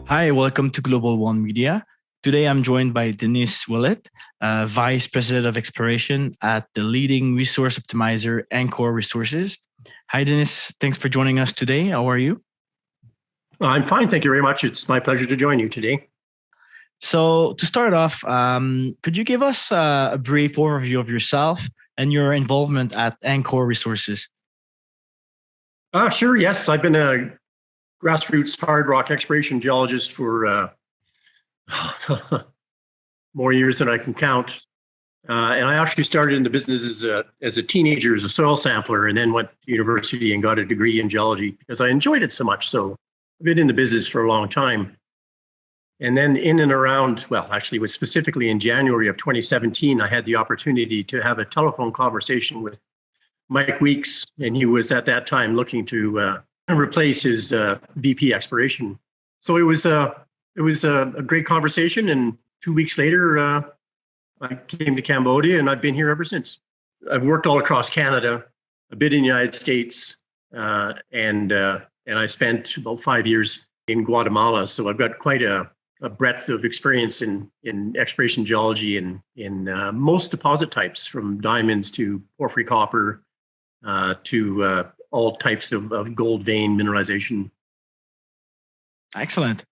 Hi, welcome to Global One Media. Today I'm joined by Denise Ouellette, Vice President of Exploration at the leading resource optimizer Angkor Resources. Hi, Denise. Thanks for joining us today. How are you? I'm fine. Thank you very much. It's my pleasure to join you today. So, to start off, could you give us a brief overview of yourself and your involvement at Angkor Resources? Sure. Yes, I've been a grassroots hard rock exploration geologist for more years than I can count. And I actually started in the business as a teenager as a soil sampler, and then went to university and got a degree in geology because I enjoyed it so much. So I've been in the business for a long time. And then in and around, well, actually, it was specifically in January of 2017, I had the opportunity to have a telephone conversation with Mike Weeks, and he was at that time looking to replace his VP exploration. So it was a great conversation, and 2 weeks later, I came to Cambodia, and I've been here ever since. I've worked all across Canada, a bit in the United States, and I spent about 5 years in Guatemala. So I've got quite a breadth of experience in exploration geology and in most deposit types, from diamonds to porphyry copper to all types of gold vein mineralization. Excellent.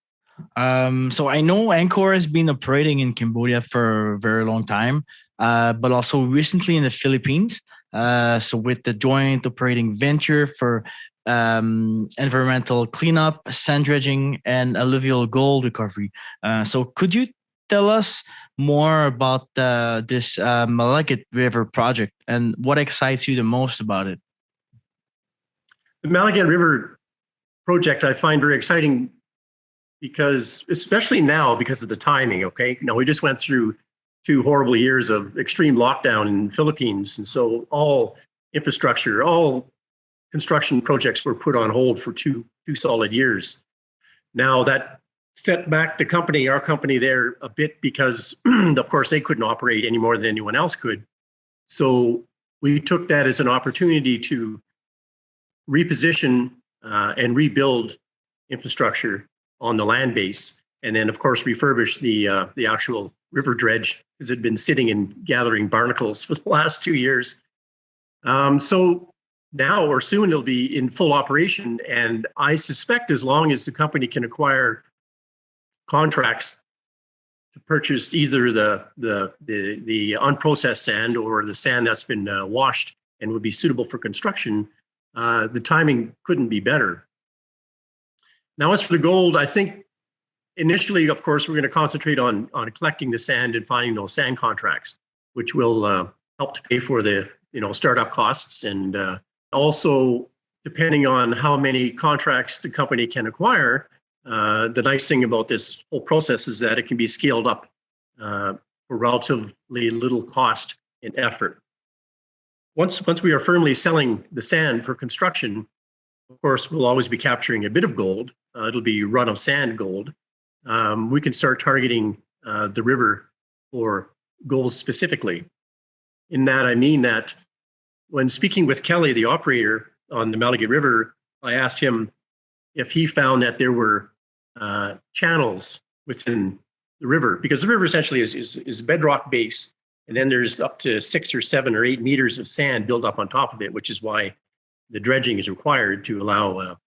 So I know Angkor has been operating in Cambodia for a very long time, but also recently in the Philippines. So with the joint operating venture for environmental cleanup, sand dredging, and alluvial gold recovery. So could you tell us more about this Malaguit River Project and what excites you the most about it? The Malaguit River Project I find very exciting because, especially now, because of the timing, okay? Now, we just went through 2 horrible years of extreme lockdown in the Philippines. And so all infrastructure, all construction projects were put on hold for two solid years. Now that set back the company, our company there, a bit because, of course, they couldn't operate any more than anyone else could. So we took that as an opportunity to reposition and rebuild infrastructure on the land base, and then, of course, refurbish the actual river dredge, because it had been sitting and gathering barnacles for the last 2 years. So now or soon it'll be in full operation, and I suspect as long as the company can acquire contracts to purchase either the unprocessed sand or the sand that's been washed and would be suitable for construction, the timing couldn't be better. Now, as for the gold, I think initially, of course, we're going to concentrate on collecting the sand and finding those sand contracts, which will help to pay for the startup costs, and also, depending on how many contracts the company can acquire, the nice thing about this whole process is that it can be scaled up for relatively little cost and effort. Once we are firmly selling the sand for construction, of course, we'll always be capturing a bit of gold. It'll be run of sand gold. We can start targeting the river for gold specifically. In that, I mean that when speaking with Kelly, the operator on the Malaguit River, I asked him if he found that there were channels within the river, because the river essentially is a bedrock base, and then there's up to 6 or 7 or 8 meters of sand built up on top of it, which is why the dredging is required to allow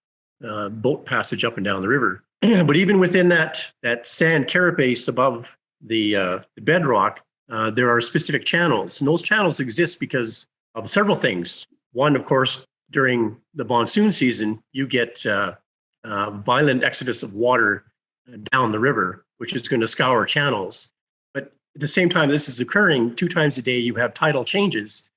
boat passage up and down the river. But even within that sand carapace above the bedrock, there are specific channels, and those channels exist because of several things. One, of course, during the monsoon season, you get violent exodus of water down the river, which is going to scour channels. But at the same time this is occurring, 2 times a day, you have tidal changes,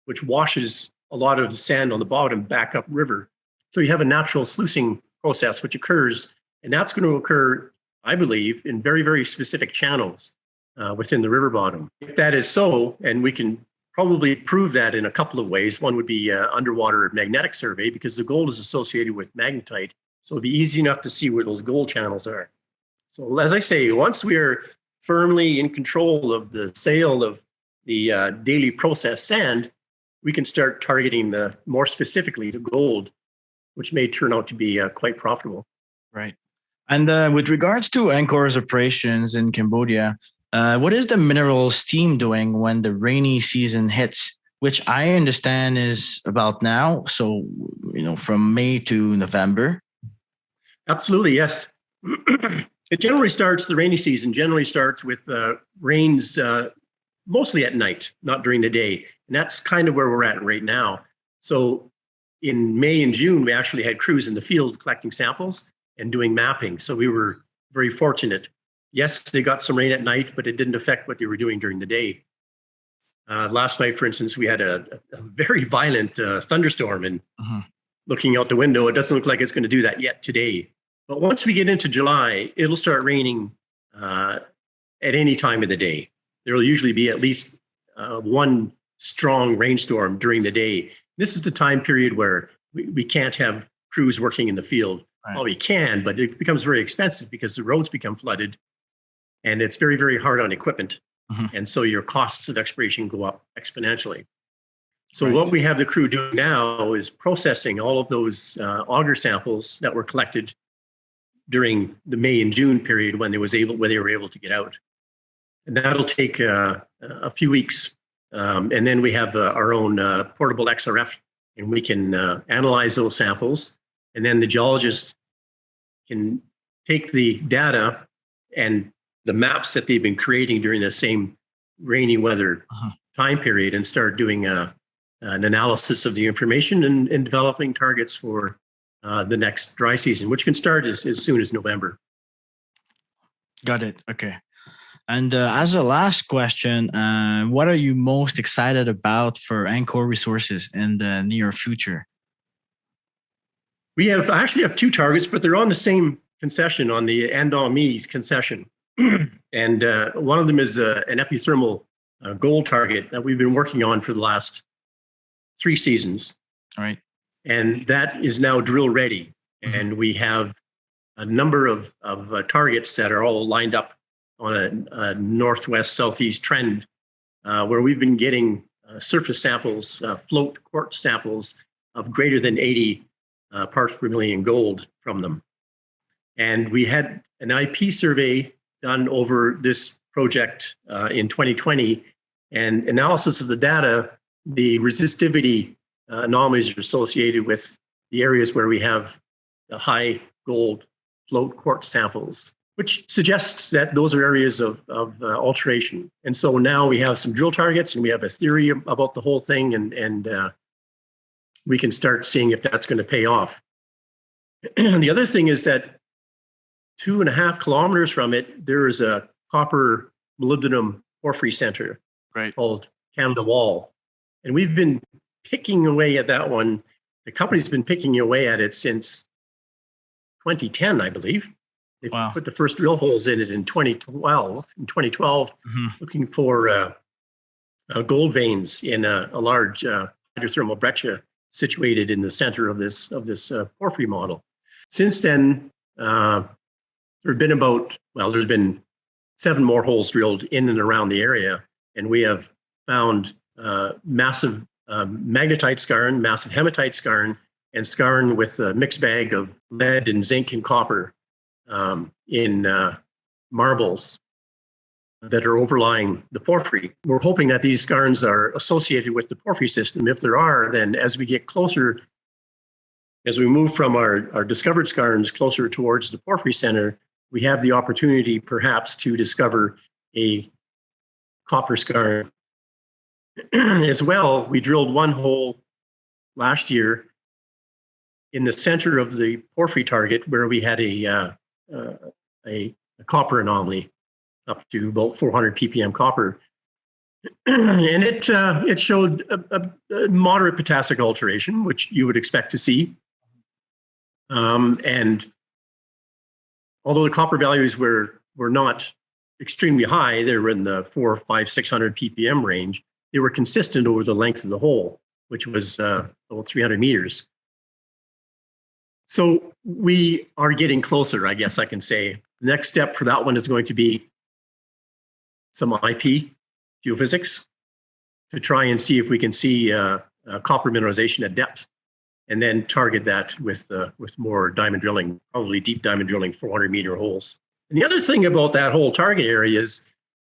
which washes a lot of the sand on the bottom back up river. So you have a natural sluicing process which occurs, and that's going to occur, I believe, in very, very specific channels within the river bottom. If that is so, and we can probably prove that in a couple of ways. One would be underwater magnetic survey, because the gold is associated with magnetite. So it'd be easy enough to see where those gold channels are. So as I say, once we are firmly in control of the sale of the daily processed sand, we can start targeting more specifically the gold, which may turn out to be quite profitable. Right. And with regards to Angkor's operations in Cambodia, what is the minerals team doing when the rainy season hits, which I understand is about now? So, from May to November. Absolutely, yes. The rainy season generally starts with rains mostly at night, not during the day. And that's kind of where we're at right now. So in May and June, we actually had crews in the field collecting samples and doing mapping. So we were very fortunate. Yes, they got some rain at night, but it didn't affect what they were doing during the day. Last night, for instance, we had a very violent thunderstorm, and looking out the window, it doesn't look like it's going to do that yet today. But once we get into July, it'll start raining at any time of the day. There will usually be at least one strong rainstorm during the day. This is the time period where we can't have crews working in the field. Right. Well, we can, but it becomes very expensive because the roads become flooded, and it's very, very hard on equipment. And so your costs of exploration go up exponentially. So what we have the crew doing now is processing all of those auger samples that were collected during the May and June period when they were able to get out. And that'll take a few weeks. And then we have our own portable XRF, and we can analyze those samples. And then the geologists can take the data and the maps that they've been creating during the same rainy weather time period and start doing an analysis of the information and developing targets for the next dry season, which can start as soon as November. Got it. Okay. And as a last question, what are you most excited about for Angkor Resources in the near future? We actually have two targets, but they're on the same concession, on the Andomies concession. And one of them is an epithermal gold target that we've been working on for the last 3 seasons. All right. And that is now drill ready. And we have a number of targets that are all lined up on a northwest southeast trend where we've been getting surface samples, float quartz samples of greater than 80 parts per million gold from them. And we had an IP survey done over this project in 2020, and analysis of the data, the resistivity anomalies are associated with the areas where we have the high gold float quartz samples, which suggests that those are areas of alteration. And so now we have some drill targets, and we have a theory about the whole thing, and we can start seeing if that's going to pay off. And the other thing is that 2.5 kilometers from it, there is a copper molybdenum porphyry center called Canada Wall. And we've been picking away at that one. The company's been picking away at it since 2010, I believe. They put the first drill holes in it in 2012. Looking for gold veins in a large hydrothermal breccia situated in the center of this porphyry model. Since then, there's been 7 more holes drilled in and around the area, and we have found massive magnetite skarn, massive hematite skarn, and skarn with a mixed bag of lead and zinc and copper in marbles that are overlying the porphyry. We're hoping that these skarns are associated with the porphyry system. If there are, then as we get closer, as we move from our discovered skarns closer towards the porphyry center, we have the opportunity perhaps to discover a copper skarn. As well, we drilled one hole last year in the center of the porphyry target where we had a copper anomaly up to about 400 ppm copper. And it showed a moderate potassic alteration, which you would expect to see. And although the copper values were not extremely high, they were in the 400, 500, 600 ppm range. They were consistent over the length of the hole, which was about 300 meters. So we are getting closer, I guess I can say. The next step for that one is going to be some IP geophysics to try and see if we can see copper mineralization at depth. and then target that with more diamond drilling, probably deep diamond drilling, 400-meter holes. And the other thing about that whole target area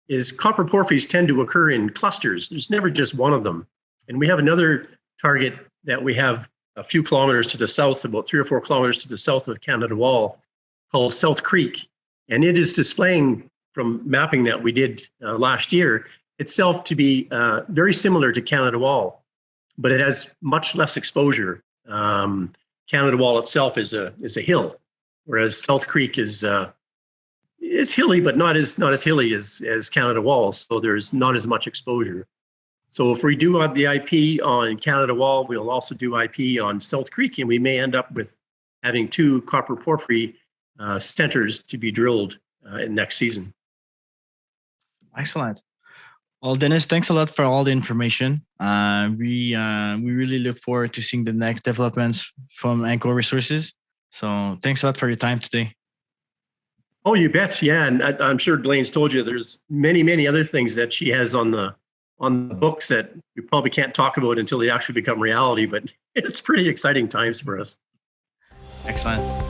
is copper porphyries tend to occur in clusters. There's never just one of them. And we have another target that we have a few kilometers to the south, about 3 or 4 kilometers to the south of Canada Wall, called South Creek. And it is displaying, from mapping that we did last year, itself to be very similar to Canada Wall, but it has much less exposure. Canada Wall itself is a hill, whereas South Creek is hilly, but not as hilly as Canada Wall. So there's not as much exposure. So if we do the IP on Canada Wall, we'll also do IP on South Creek, and we may end up with having 2 copper porphyry centers to be drilled in next season. Excellent. Well, Dennis, thanks a lot for all the information. We really look forward to seeing the next developments from Angkor Resources. So thanks a lot for your time today. Oh, you bet. Yeah, and I'm sure Blaine's told you there's many other things that she has on the books that we probably can't talk about until they actually become reality, but it's pretty exciting times for us. Excellent.